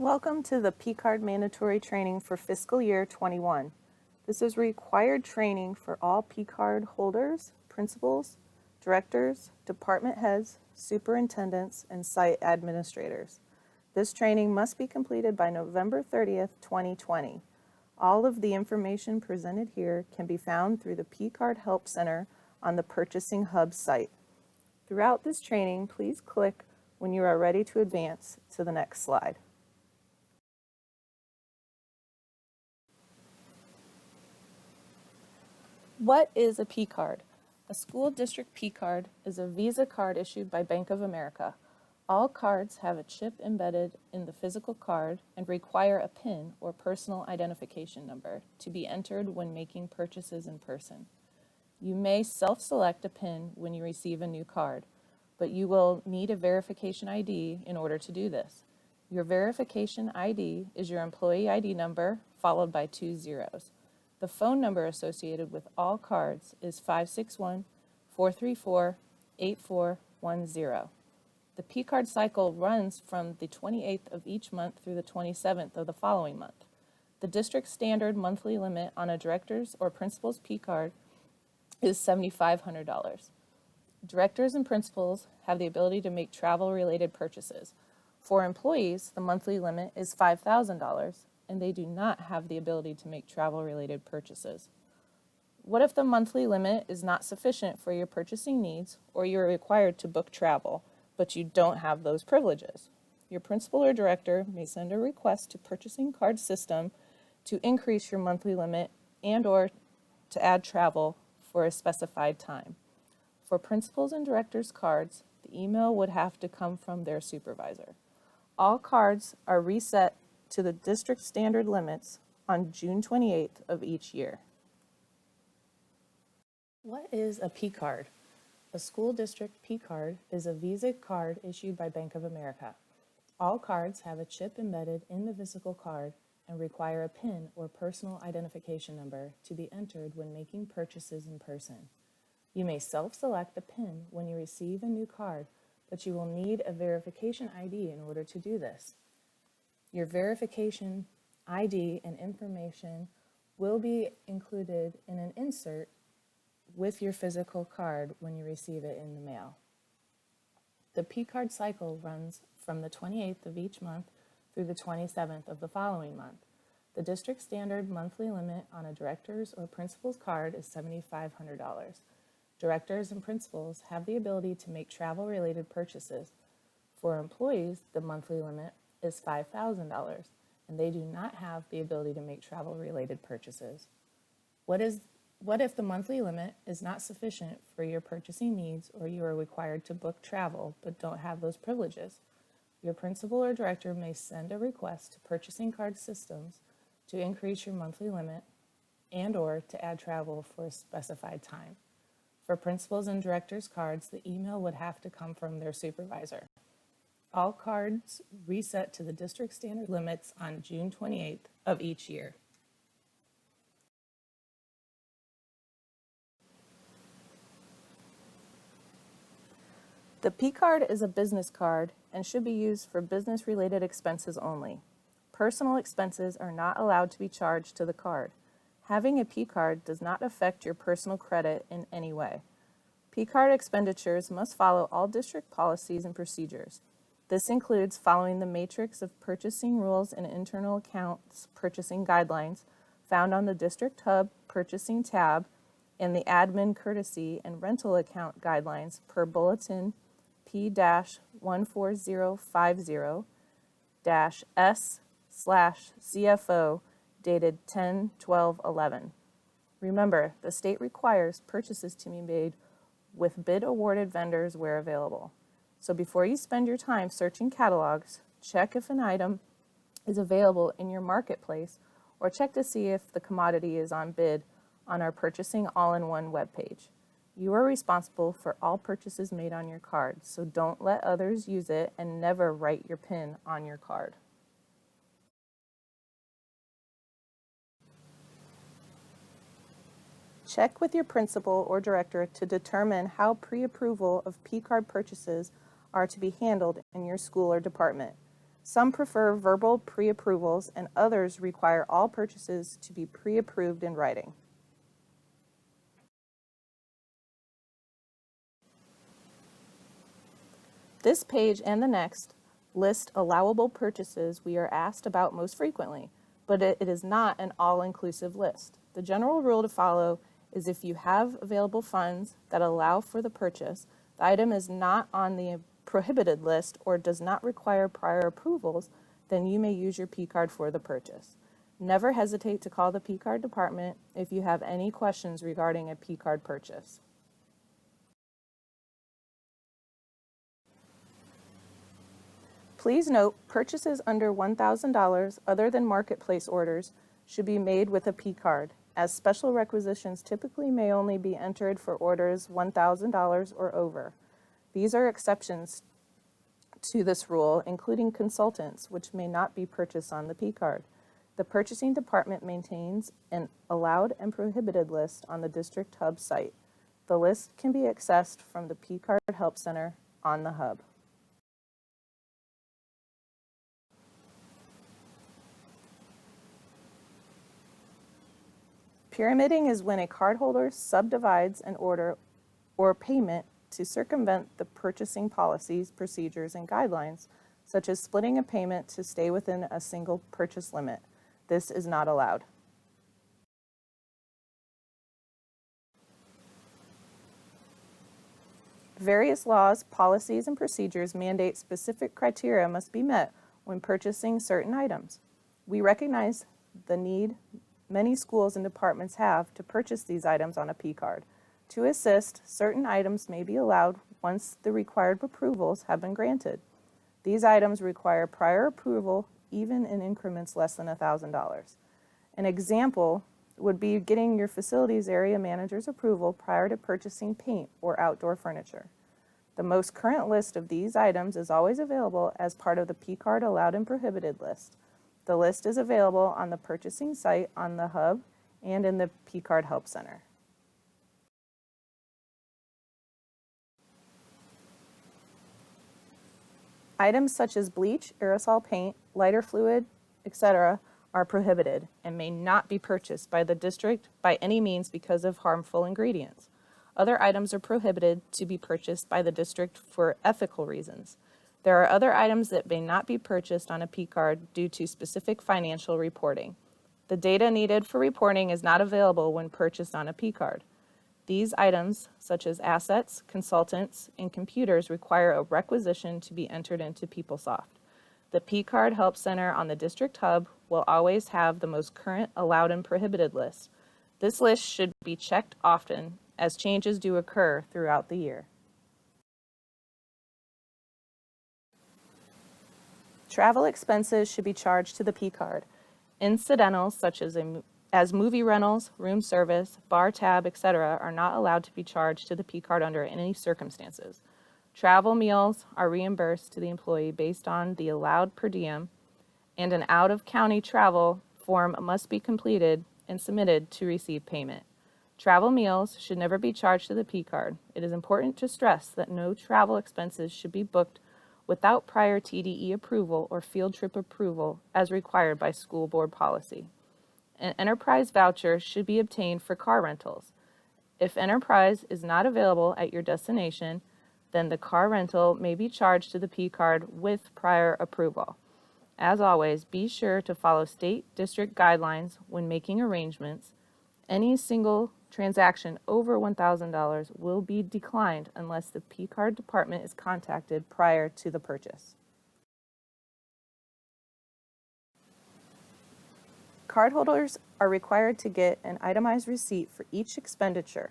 Welcome to the P-Card mandatory training for fiscal year 21. This is required training for all P-Card holders, principals, directors, department heads, superintendents, and site administrators. This training must be completed by November 30th, 2020. All of the information presented here can be found through the P-Card Help Center on the Purchasing Hub site. Throughout this training, please click when you are ready to advance to the next slide. What is a P-Card? A school district P-Card is a Visa card issued by Bank of America. All cards have a chip embedded in the physical card and require a PIN or personal identification number to be entered when making purchases in person. You may self-select a PIN when you receive a new card, but you will need a verification ID in order to do this. Your verification ID is your employee ID number followed by 2 zeros. The phone number associated with all cards is 561-434-8410. The P-Card cycle runs from the 28th of each month through the 27th of the following month. The district standard monthly limit on a director's or principal's P-Card is $7,500. Directors and principals have the ability to make travel-related purchases. For employees, the monthly limit is $5,000. And they do not have the ability to make travel-related purchases. What if the monthly limit is not sufficient for your purchasing needs or you're required to book travel, but you don't have those privileges? Your principal or director may send a request to Purchasing Card System to increase your monthly limit and/or to add travel for a specified time. For principals and directors' cards, the email would have to come from their supervisor. All cards are reset to the district standard limits on June 28th of each year. What is a P-Card? A school district P-Card is a Visa card issued by Bank of America. All cards have a chip embedded in the physical card and require a PIN or personal identification number to be entered when making purchases in person. You may self-select a PIN when you receive a new card, but you will need a verification ID in order to do this. Your verification ID and information will be included in an insert with your physical card when you receive it in the mail. The P-Card cycle runs from the 28th of each month through the 27th of the following month. The district standard monthly limit on a director's or principal's card is $7,500. Directors and principals have the ability to make travel-related purchases. For employees, the monthly limit is $5,000, and they do not have the ability to make travel-related purchases. What if the monthly limit is not sufficient for your purchasing needs or you are required to book travel but don't have those privileges? Your principal or director may send a request to Purchasing Card Systems to increase your monthly limit and/or to add travel for a specified time. For principals and directors' cards, the email would have to come from their supervisor. All cards reset to the district standard limits on June 28th of each year. The P-Card is a business card and should be used for business-related expenses only. Personal expenses are not allowed to be charged to the card. Having a P-Card does not affect your personal credit in any way. P-Card expenditures must follow all district policies and procedures. This includes following the matrix of purchasing rules and internal accounts purchasing guidelines found on the District Hub Purchasing tab and the Admin Courtesy and Rental Account Guidelines per Bulletin P-14050-S/CFO dated 10/12/11. Remember, the state requires purchases to be made with bid awarded vendors where available. So before you spend your time searching catalogs, check if an item is available in your marketplace or check to see if the commodity is on bid on our Purchasing All-in-One webpage. You are responsible for all purchases made on your card, so don't let others use it and never write your PIN on your card. Check with your principal or director to determine how pre-approval of P-Card purchases are to be handled in your school or department. Some prefer verbal pre-approvals, and others require all purchases to be pre-approved in writing. This page and the next list allowable purchases we are asked about most frequently, but it is not an all-inclusive list. The general rule to follow is if you have available funds that allow for the purchase, the item is not on the prohibited list or does not require prior approvals, then you may use your P-card for the purchase. Never hesitate to call the P-card department if you have any questions regarding a P-card purchase. Please note, purchases under $1,000 other than marketplace orders should be made with a P-card, as special requisitions typically may only be entered for orders $1,000 or over. These are exceptions to this rule, including consultants, which may not be purchased on the P-card. The purchasing department maintains an allowed and prohibited list on the District Hub site. The list can be accessed from the P-card Help Center on the Hub. Pyramiding is when a cardholder subdivides an order or payment to circumvent the purchasing policies, procedures, and guidelines, such as splitting a payment to stay within a single purchase limit. This is not allowed. Various laws, policies, and procedures mandate specific criteria must be met when purchasing certain items. We recognize the need many schools and departments have to purchase these items on a P-card. To assist, certain items may be allowed once the required approvals have been granted. These items require prior approval even in increments less than $1,000. An example would be getting your facilities area manager's approval prior to purchasing paint or outdoor furniture. The most current list of these items is always available as part of the P-card allowed and prohibited list. The list is available on the purchasing site on the Hub and in the P-card Help Center. Items such as bleach, aerosol paint, lighter fluid, etc. are prohibited and may not be purchased by the district by any means because of harmful ingredients. Other items are prohibited to be purchased by the district for ethical reasons. There are other items that may not be purchased on a P-card due to specific financial reporting. The data needed for reporting is not available when purchased on a P-card. These items, such as assets, consultants, and computers, require a requisition to be entered into PeopleSoft. The P-card Help Center on the District Hub will always have the most current allowed and prohibited list. This list should be checked often as changes do occur throughout the year. Travel expenses should be charged to the P-card. Incidentals such as movie rentals, room service, bar tab, etc. are not allowed to be charged to the P-card under any circumstances. Travel meals are reimbursed to the employee based on the allowed per diem, and an out-of-county travel form must be completed and submitted to receive payment. Travel meals should never be charged to the P-card. It is important to stress that no travel expenses should be booked without prior TDE approval or field trip approval as required by school board policy. An enterprise voucher should be obtained for car rentals. If enterprise is not available at your destination, then the car rental may be charged to the P-card with prior approval. As always, be sure to follow state district guidelines when making arrangements. Any single transaction over $1,000 will be declined unless the P-card department is contacted prior to the purchase. Cardholders are required to get an itemized receipt for each expenditure.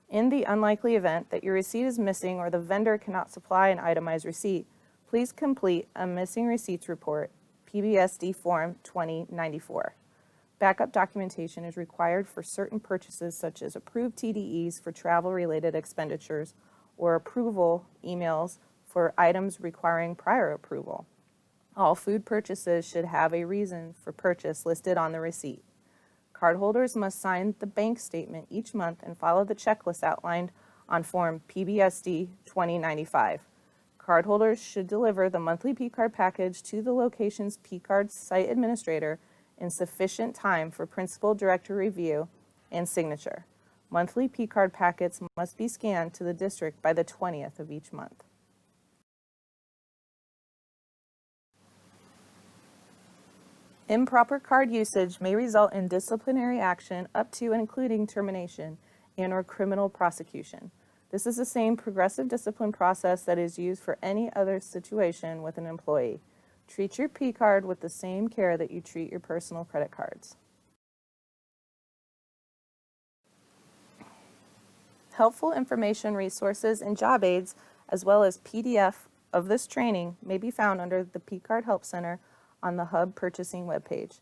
In the unlikely event that your receipt is missing or the vendor cannot supply an itemized receipt, please complete a Missing Receipts Report, PBSD Form 2094. Backup documentation is required for certain purchases such as approved TDEs for travel-related expenditures or approval emails for items requiring prior approval. All food purchases should have a reason for purchase listed on the receipt. Cardholders must sign the bank statement each month and follow the checklist outlined on Form PBSD 2095. Cardholders should deliver the monthly P-card package to the location's P-card site administrator in sufficient time for principal director review and signature. Monthly P-card packets must be scanned to the district by the 20th of each month. Improper card usage may result in disciplinary action up to and including termination and/or criminal prosecution. This is the same progressive discipline process that is used for any other situation with an employee. Treat your P-card with the same care that you treat your personal credit cards. Helpful information, resources, and job aids, as well as PDF of this training, may be found under the P-card Help Center on the Hub Purchasing webpage.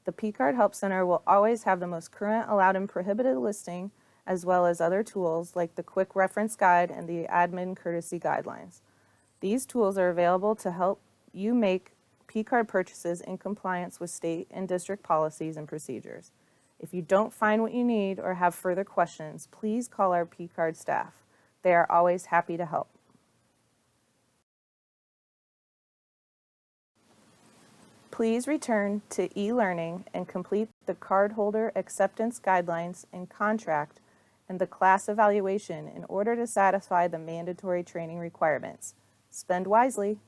The P-card Help Center will always have the most current allowed and prohibited listing, as well as other tools like the Quick Reference Guide and the Admin Courtesy Guidelines. These tools are available to help you make P-card purchases in compliance with state and district policies and procedures. If you don't find what you need or have further questions, please call our P-card staff. They are always happy to help. Please return to e-learning and complete the cardholder acceptance guidelines and contract and the class evaluation in order to satisfy the mandatory training requirements. Spend wisely.